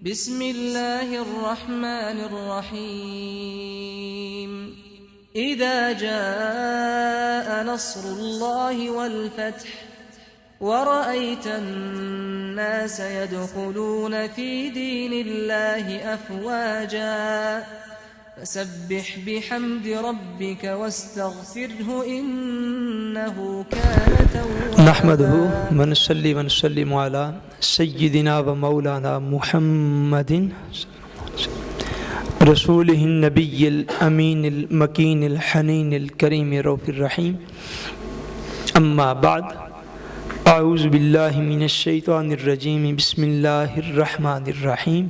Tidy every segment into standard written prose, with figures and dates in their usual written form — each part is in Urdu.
بسم الله الرحمن الرحيم إذا جاء نصر الله والفتح ورأيت الناس يدخلون في دين الله أفواجا فسبح بحمد ربك واستغفره إنه كان توابا. نحمده ونصلي ونسلم على سيدنا ومولانا محمد رسوله النبي الأمين المكين الحنين الكريم الرؤوف الرحيم. أما بعد، أعوذ بالله من الشيطان الرجيم. بسم الله الرحمن الرحيم.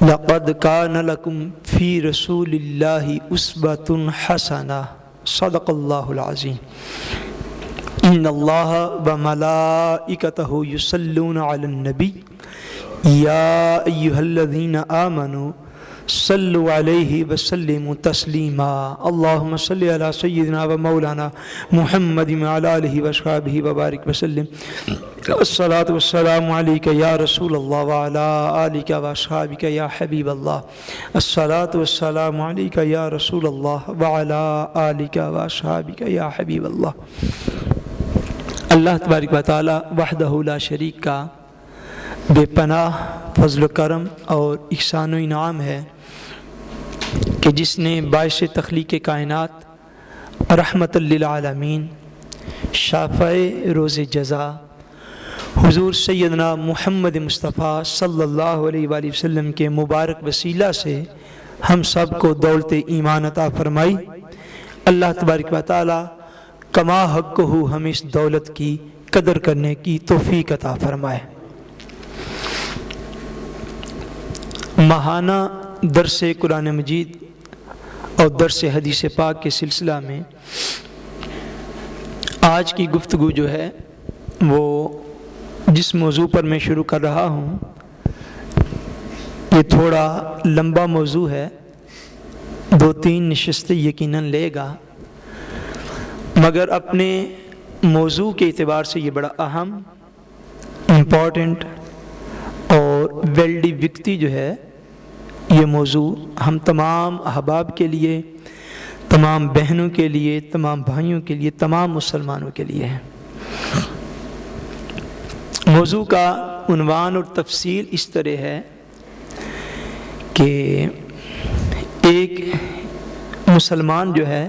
لقد كان لكم في رسول الله أسوة حسنة. صدق الله العظيم. إن الله وملائكته يصلون على النبي يا أيها الذين آمنوا صلوا عليه وسلموا تسليما. اللهم صل على سيدنا ومولانا محمد وعلى آله وصحبه وبارك وسلم. الصلاة والسلام عليك يا رسول الله وعلى آلك وأصحابك يا حبيب الله. الصلاة والسلام عليك يا رسول الله وعلى آلك وأصحابك يا حبيب الله. اللہ تبارک و تعالی وحدہ لا شریک کا بے پناہ فضل و کرم اور احسان و انعام ہے کہ جس نے باعث تخلیق کائنات رحمت للعالمین شافع روز جزا حضور سیدنا محمد مصطفیٰ صلی اللہ علیہ وآلہ وسلم کے مبارک وسیلہ سے ہم سب کو دولت ایمان عطا فرمائی. اللہ تبارک و تعالی کما حق ہو ہمیں اس دولت کی قدر کرنے کی توفیق عطا فرمائے. ماہانہ درس قرآن مجید اور درس حدیث پاک کے سلسلہ میں آج کی گفتگو جو ہے وہ جس موضوع پر میں شروع کر رہا ہوں یہ تھوڑا لمبا موضوع ہے، 2-3 نشستیں یقیناً لے گا، مگر اپنے موضوع کے اعتبار سے یہ بڑا اہم، امپورٹنٹ اور ویلڈی وقتی جو ہے یہ موضوع ہم تمام احباب کے لیے، تمام بہنوں کے لیے، تمام بھائیوں کے لیے، تمام مسلمانوں کے لیے ہے. موضوع کا عنوان اور تفصیل اس طرح ہے کہ ایک مسلمان جو ہے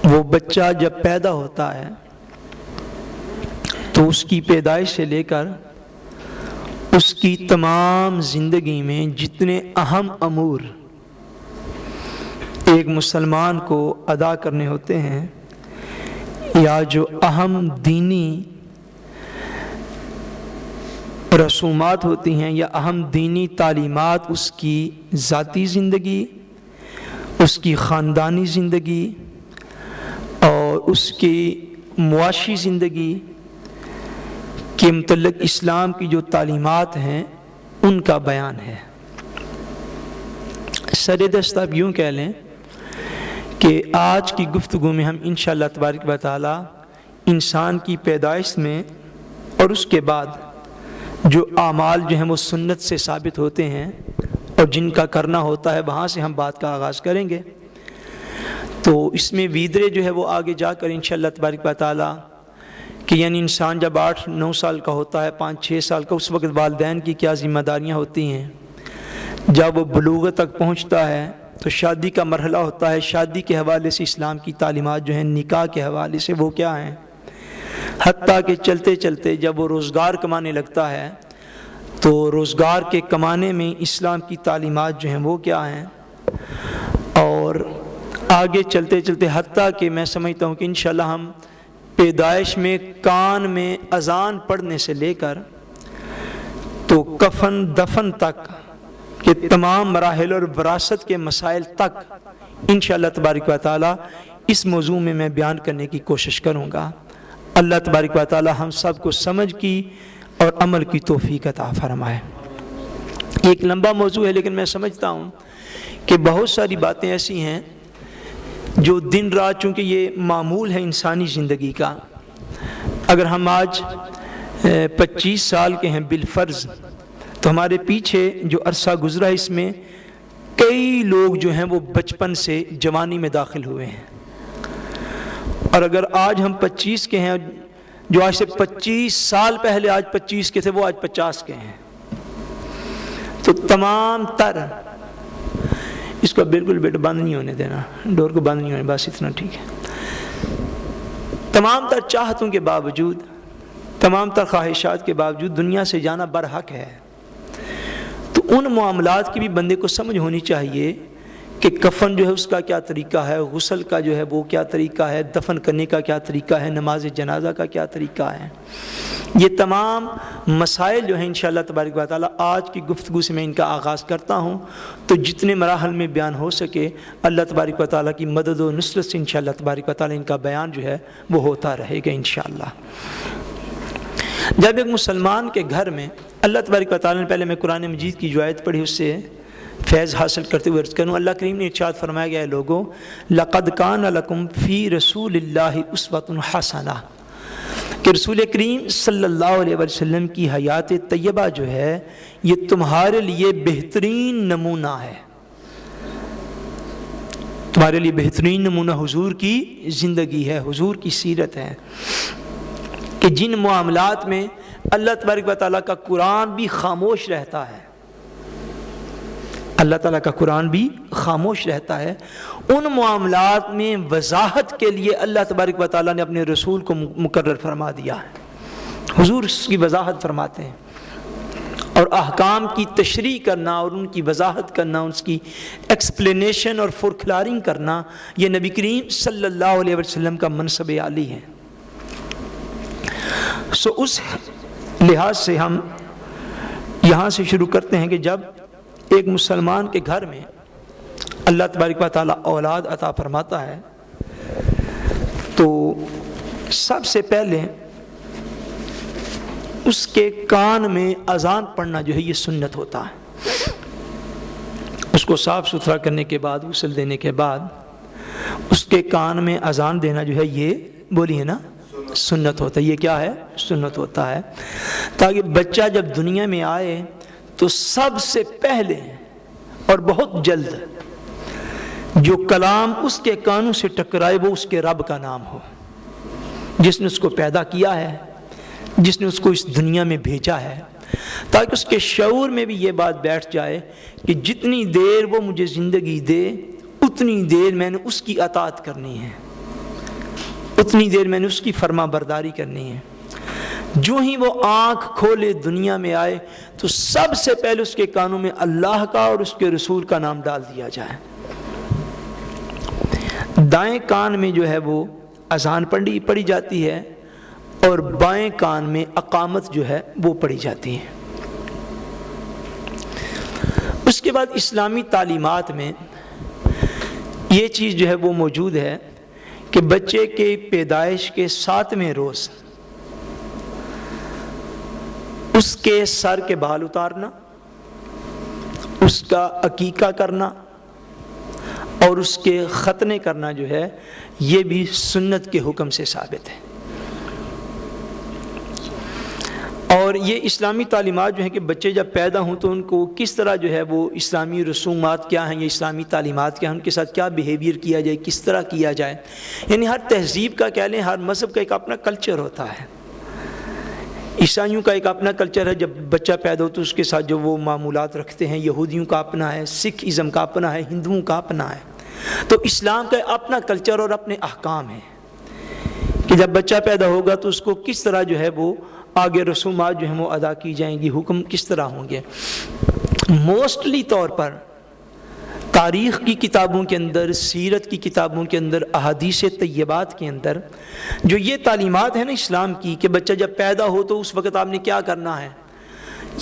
وہ بچہ جب پیدا ہوتا ہے تو اس کی پیدائش سے لے کر اس کی تمام زندگی میں جتنے اہم امور ایک مسلمان کو ادا کرنے ہوتے ہیں یا جو اہم دینی رسومات ہوتی ہیں یا اہم دینی تعلیمات اس کی ذاتی زندگی، اس کی خاندانی زندگی اور اس کی معاشی زندگی کے متعلق اسلام کی جو تعلیمات ہیں ان کا بیان ہے. سر دست آپ یوں کہہ لیں کہ آج کی گفتگو میں ہم انشاءاللہ تبارک و تعالی انسان کی پیدائش میں اور اس کے بعد جو اعمال جو ہیں وہ سنت سے ثابت ہوتے ہیں اور جن کا کرنا ہوتا ہے وہاں سے ہم بات کا آغاز کریں گے. تو اس میں ویدرے جو ہے وہ آگے جا کر انشاءاللہ تبارک و تعالی کہ یعنی انسان جب 8-9 سال کا ہوتا ہے، 5-6 سال کا، اس وقت والدین کی کیا ذمہ داریاں ہوتی ہیں. جب وہ بلوغت تک پہنچتا ہے تو شادی کا مرحلہ ہوتا ہے. شادی کے حوالے سے اسلام کی تعلیمات جو ہیں نکاح کے حوالے سے وہ کیا ہیں، حتیٰ کہ چلتے چلتے جب وہ روزگار کمانے لگتا ہے تو روزگار کے کمانے میں اسلام کی تعلیمات جو ہیں وہ کیا ہیں، اور آگے چلتے چلتے حتیٰ کہ میں سمجھتا ہوں کہ انشاءاللہ ہم پیدائش میں کان میں اذان پڑھنے سے لے کر تو کفن دفن تک کے تمام مراحل اور وراثت کے مسائل تک انشاءاللہ تبارک و تعالی اس موضوع میں میں بیان کرنے کی کوشش کروں گا. اللہ تبارک و تعالی ہم سب کو سمجھ کی اور عمل کی توفیق عطا فرمائے. ایک لمبا موضوع ہے لیکن میں سمجھتا ہوں کہ بہت ساری باتیں ایسی ہیں جو دن رات، چونکہ یہ معمول ہے انسانی زندگی کا، اگر ہم آج 25 سال کے ہیں بالفرض، تو تو ہمارے پیچھے جو عرصہ گزرا اس میں کئی لوگ جو ہیں وہ بچپن سے جوانی میں داخل ہوئے ہیں، اور اگر آج ہم 25 کے ہیں، جو آج سے 25 سال پہلے آج 25 کے تھے وہ آج 50 کے ہیں، تو تمام تر اس کو بالکل بیٹا بند نہیں ہونے دینا، ڈور کو بند نہیں ہونے، بس اتنا ٹھیک ہے۔ تمام تر چاہتوں کے باوجود، تمام تر خواہشات کے باوجود دنیا سے جانا برحق ہے۔ تو ان معاملات کی بھی بندے کو سمجھ ہونی چاہیے کہ کفن جو ہے اس کا کیا طریقہ ہے، غسل کا جو ہے وہ کیا طریقہ ہے، دفن کرنے کا کیا طریقہ ہے، نماز جنازہ کا کیا طریقہ ہے۔ یہ تمام مسائل جو ہیں انشاءاللہ تبارک و تعالیٰ آج کی گفتگو سے میں ان کا آغاز کرتا ہوں، تو جتنے مراحل میں بیان ہو سکے اللہ تبارک و تعالیٰ کی مدد و نصرت سے انشاءاللہ تبارک و تعالیٰ ان کا بیان جو ہے وہ ہوتا رہے گا انشاءاللہ۔ جب ایک مسلمان کے گھر میں اللہ تبارک و تعالیٰ نے، پہلے میں قرآن مجید کی جو آیت پڑھی اس سے فیض حاصل کرتے ہوئے عرض کروں، اللہ کریم نے ارشاد فرمایا گیا ہے لوگوں لَقَدْ كَانَ لَكُمْ فِي رَسُولِ اللَّهِ أُسْوَةٌ حَسَنَةٌ، کہ رسول کریم صلی اللہ علیہ وسلم کی حیات طیبہ جو ہے یہ تمہارے لیے بہترین نمونہ ہے، تمہارے لیے بہترین نمونہ حضور کی زندگی ہے، حضور کی سیرت ہے، کہ جن معاملات میں اللہ تبارک و تعالیٰ کا قرآن بھی خاموش رہتا ہے، اللہ تعالیٰ کا قرآن بھی خاموش رہتا ہے، ان معاملات میں وضاحت کے لیے اللہ تبارک و تعالیٰ نے اپنے رسول کو مقرر فرما دیا ہے، حضور اس کی وضاحت فرماتے ہیں، اور احکام کی تشریح کرنا اور ان کی وضاحت کرنا، اس کی ایکسپلینیشن اور فورکلارنگ کرنا، یہ نبی کریم صلی اللہ علیہ وسلم کا منصب عالی ہے۔ سو اس لحاظ سے ہم یہاں سے شروع کرتے ہیں کہ جب ایک مسلمان کے گھر میں اللہ تبارک و تعالیٰ اولاد عطا فرماتا ہے تو سب سے پہلے اس کے کان میں اذان پڑھنا جو ہے یہ سنت ہوتا ہے، اس کو صاف ستھرا کرنے کے بعد، غسل دینے کے بعد اس کے کان میں اذان دینا جو ہے یہ بولیے نا سنت ہوتا ہے۔ یہ کیا ہے؟ سنت ہوتا ہے، تاکہ بچہ جب دنیا میں آئے تو سب سے پہلے اور بہت جلد جو کلام اس کے کانوں سے ٹکرائے وہ اس کے رب کا نام ہو، جس نے اس کو پیدا کیا ہے، جس نے اس کو اس دنیا میں بھیجا ہے، تاکہ اس کے شعور میں بھی یہ بات بیٹھ جائے کہ جتنی دیر وہ مجھے زندگی دے اتنی دیر میں نے اس کی اطاعت کرنی ہے، اتنی دیر میں نے اس کی فرما برداری کرنی ہے۔ جو ہی وہ آنکھ کھولے دنیا میں آئے تو سب سے پہلے اس کے کانوں میں اللہ کا اور اس کے رسول کا نام ڈال دیا جائے۔ دائیں کان میں جو ہے وہ اذان پڑھی جاتی ہے اور بائیں کان میں اقامت جو ہے وہ پڑھی جاتی ہے۔ اس کے بعد اسلامی تعلیمات میں یہ چیز جو ہے وہ موجود ہے کہ بچے کے پیدائش کے 7ویں روز اس کے سر کے بال اتارنا، اس کا عقیقہ کرنا اور اس کے ختنے کرنا جو ہے یہ بھی سنت کے حکم سے ثابت ہے۔ اور یہ اسلامی تعلیمات جو ہیں کہ بچے جب پیدا ہوں تو ان کو کس طرح جو ہے وہ اسلامی رسومات کیا ہیں یا اسلامی تعلیمات کیا ہیں، ان کے ساتھ کیا بیہیویئر کیا جائے، کس طرح کیا جائے، یعنی ہر تہذیب کا کہہ لیں، ہر مذہب کا ایک اپنا کلچر ہوتا ہے۔ عیسائیوں کا ایک اپنا کلچر ہے، جب بچہ پیدا ہو تو اس کے ساتھ جو وہ معمولات رکھتے ہیں، یہودیوں کا اپنا ہے، سکھ ازم کا اپنا ہے، ہندوؤں کا اپنا ہے۔ تو اسلام کا اپنا کلچر اور اپنے احکام ہیں کہ جب بچہ پیدا ہوگا تو اس کو کس طرح جو ہے وہ آگے رسومات جو ہیں وہ ادا کی جائیں گی، حکم کس طرح ہوں گے۔ موسٹلی طور پر تاریخ کی کتابوں کے اندر، سیرت کی کتابوں کے اندر، احادیث طیبات کے اندر جو یہ تعلیمات ہیں نا اسلام کی کہ بچہ جب پیدا ہو تو اس وقت آپ نے کیا کرنا ہے،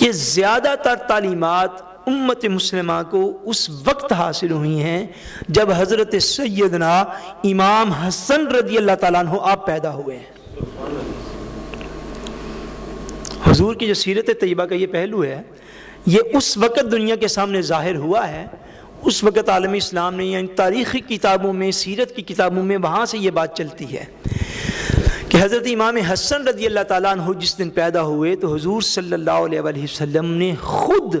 یہ زیادہ تر تعلیمات امت مسلمہ کو اس وقت حاصل ہوئی ہیں جب حضرت سیدنا امام حسن رضی اللہ تعالیٰ عنہ آپ پیدا ہوئے ہیں۔ حضور کی جو سیرت طیبہ کا یہ پہلو ہے، یہ اس وقت دنیا کے سامنے ظاہر ہوا ہے، اس وقت عالم اسلام نے یعنی تاریخی کتابوں میں، سیرت کی کتابوں میں وہاں سے یہ بات چلتی ہے کہ کہ حضرت امام حسن رضی اللہ تعالیٰ عنہ جس دن پیدا ہوئے تو حضور صلی اللہ علیہ وسلم نے خود